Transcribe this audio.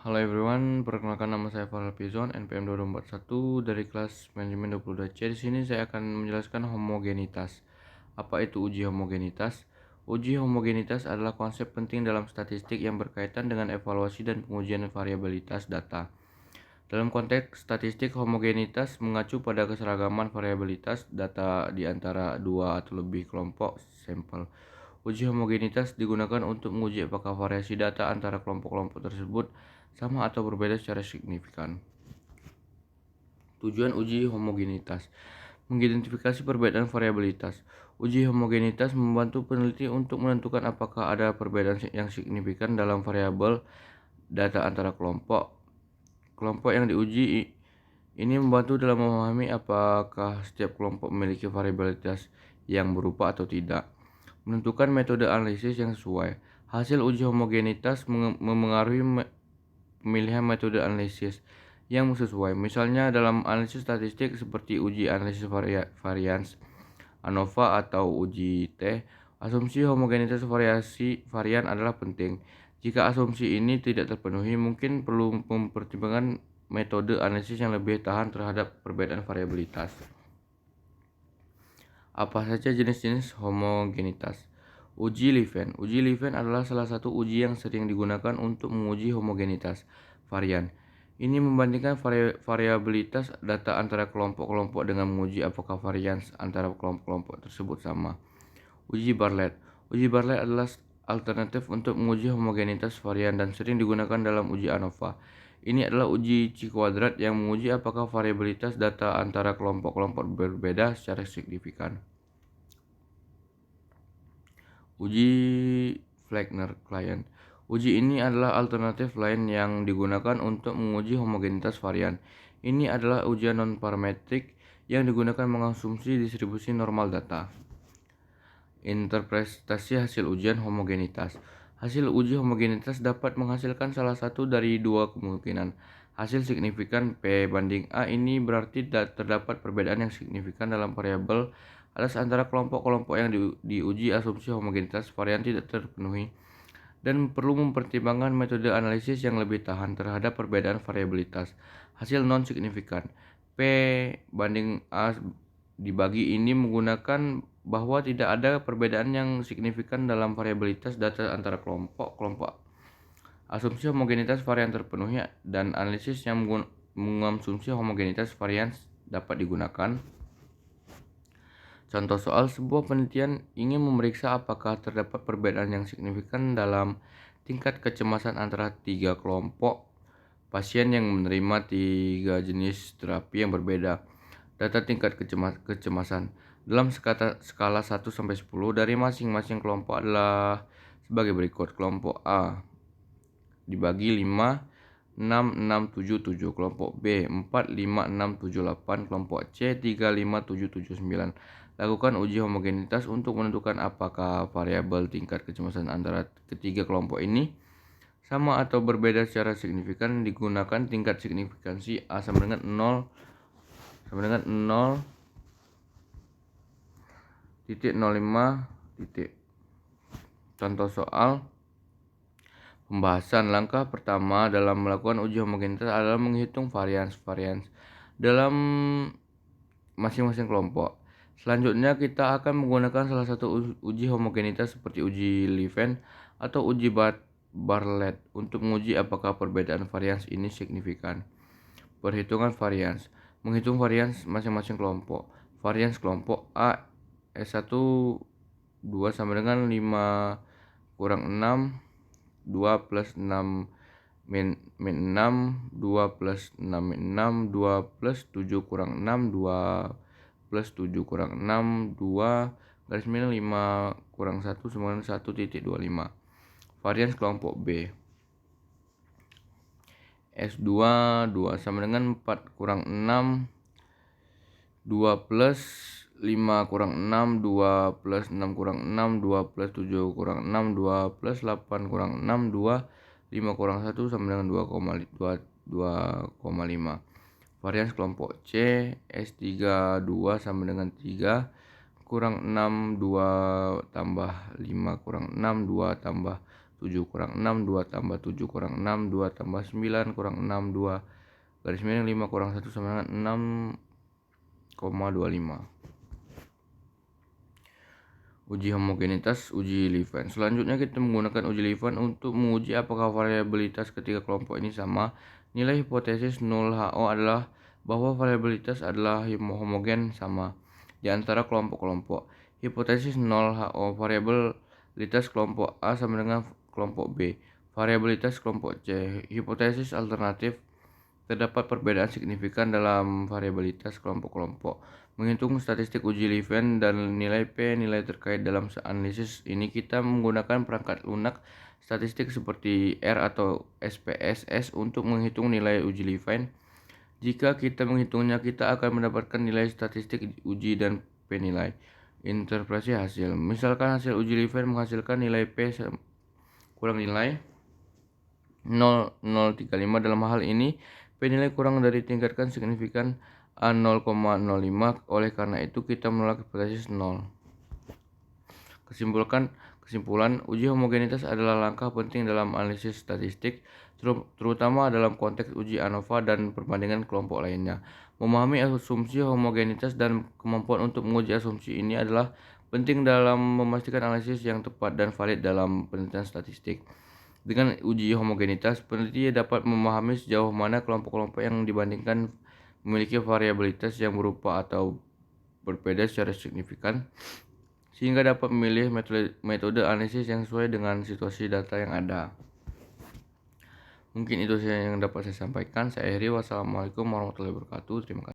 Halo everyone, perkenalkan nama saya Farel Pizon, NPM 2041 dari kelas manajemen 22C. Di sini saya akan menjelaskan homogenitas. Apa itu uji homogenitas? Uji homogenitas adalah konsep penting dalam statistik yang berkaitan dengan evaluasi dan pengujian variabilitas data. Dalam konteks statistik, homogenitas mengacu pada keseragaman variabilitas data di antara dua atau lebih kelompok sampel. Uji homogenitas digunakan untuk menguji apakah variasi data antara kelompok-kelompok tersebut sama atau berbeda secara signifikan. Tujuan uji homogenitas: mengidentifikasi perbedaan variabilitas. Uji homogenitas membantu peneliti untuk menentukan apakah ada perbedaan yang signifikan dalam variabel data antara kelompok. Kelompok yang diuji ini membantu dalam memahami apakah setiap kelompok memiliki variabilitas yang berupa atau tidak. Menentukan metode analisis yang sesuai. Hasil uji homogenitas memengaruhi pemilihan metode analisis yang sesuai. Misalnya dalam analisis statistik seperti uji analisis varians ANOVA atau uji T, asumsi homogenitas varian adalah penting. Jika asumsi ini tidak terpenuhi, mungkin perlu mempertimbangkan metode analisis yang lebih tahan terhadap perbedaan variabilitas. Apa saja jenis-jenis homogenitas? Uji Levin. Uji Levin adalah salah satu uji yang sering digunakan untuk menguji homogenitas varian. Ini membandingkan variabilitas data antara kelompok-kelompok dengan menguji apakah varians antara kelompok-kelompok tersebut sama. Uji Bartlett. Uji Bartlett adalah alternatif untuk menguji homogenitas varian dan sering digunakan dalam uji ANOVA. Ini adalah uji C-kuadrat yang menguji apakah variabilitas data antara kelompok-kelompok berbeda secara signifikan. Uji Fleckner-Client. Uji ini adalah alternatif lain yang digunakan untuk menguji homogenitas varian. Ini adalah ujian non-parametrik yang digunakan mengasumsi distribusi normal data. Interpretasi hasil ujian homogenitas. Hasil uji homogenitas dapat menghasilkan salah satu dari dua kemungkinan. Hasil signifikan P banding A ini berarti terdapat perbedaan yang signifikan dalam variabel atas antara kelompok-kelompok yang diuji. Asumsi homogenitas varian tidak terpenuhi dan perlu mempertimbangkan metode analisis yang lebih tahan terhadap perbedaan variabilitas. Hasil non-signifikan P banding A dibagi ini menggunakan bahwa tidak ada perbedaan yang signifikan dalam variabilitas data antara kelompok-kelompok. Asumsi homogenitas varian terpenuhi dan analisis yang mengasumsi homogenitas varian dapat digunakan. Contoh soal: sebuah penelitian ingin memeriksa apakah terdapat perbedaan yang signifikan dalam tingkat kecemasan antara tiga kelompok pasien yang menerima tiga jenis terapi yang berbeda. Data tingkat kecemasan dalam skala 1 sampai 10 dari masing-masing kelompok adalah sebagai berikut. Kelompok A dibagi 5, 6, 6, 7, 7. Kelompok B 4, 5, 6, 7, 8. Kelompok C 3, 5, 7, 7, 9. Lakukan uji homogenitas untuk menentukan apakah variabel tingkat kecemasan antara ketiga kelompok ini sama atau berbeda secara signifikan. Digunakan tingkat signifikansi A sama dengan 0,05. Contoh soal pembahasan. Langkah pertama dalam melakukan uji homogenitas adalah menghitung varians dalam masing-masing kelompok. Selanjutnya kita akan menggunakan salah satu uji homogenitas seperti uji Levin atau uji Bartlett untuk menguji apakah perbedaan varians ini signifikan. Perhitungan varians. Menghitung varians masing-masing kelompok. Varians kelompok A S1 2 sama dengan 5 kurang 6, 2 plus 6 min 6, 2 plus 6 min 6, 2 plus 7 kurang 6, 2 plus 7 kurang 6, 2 garis miring 5 kurang 1 sama dengan 1,25. Varians kelompok B S2 2 sama dengan 4 kurang 6, 2 plus 5 kurang 6, 2 plus 6 kurang 6, 2 plus 7 kurang 6, 2 plus 8 kurang 6, 2, 5 kurang 1 sama dengan 2,5. Varians kelompok C S3 2 sama dengan 3 kurang 6, 2 tambah 5 kurang 6, 2 tambah 7 kurang 6, 2 tambah 7 kurang 6, 2 tambah 9 kurang 6, 2 garis miring 5 kurang 1 sama dengan 6,25. Uji homogenitas, uji Levin. Selanjutnya kita menggunakan uji Levin untuk menguji apakah variabilitas ketiga kelompok ini sama. Nilai hipotesis 0HO adalah bahwa variabilitas adalah homogen sama di antara kelompok-kelompok. Hipotesis 0HO, variabilitas kelompok A sama dengan kelompok B. Variabilitas kelompok C. Hipotesis alternatif, terdapat perbedaan signifikan dalam variabilitas kelompok-kelompok. Menghitung statistik uji Levin dan nilai P, nilai terkait dalam analisis ini kita menggunakan perangkat lunak statistik seperti R atau SPSS untuk menghitung nilai uji Levin. Jika kita menghitungnya, kita akan mendapatkan nilai statistik uji dan P nilai. Interpretasi hasil. Misalkan hasil uji Levin menghasilkan nilai P kurang nilai 0,035. Dalam hal ini P nilai kurang dari tingkatkan signifikan A 0,05. Oleh karena itu kita menolak hipotesis 0. Kesimpulan, uji homogenitas adalah langkah penting dalam analisis statistik, terutama dalam konteks uji ANOVA dan perbandingan kelompok lainnya. Memahami asumsi homogenitas dan kemampuan untuk menguji asumsi ini adalah penting dalam memastikan analisis yang tepat dan valid dalam penelitian statistik. Dengan uji homogenitas, peneliti dapat memahami sejauh mana kelompok-kelompok yang dibandingkan memiliki variabilitas yang berupa atau berbeda secara signifikan, sehingga dapat memilih metode analisis yang sesuai dengan situasi data yang ada. Mungkin itu saja yang dapat saya sampaikan. Saya akhiri. Wassalamualaikum warahmatullahi wabarakatuh. Terima kasih.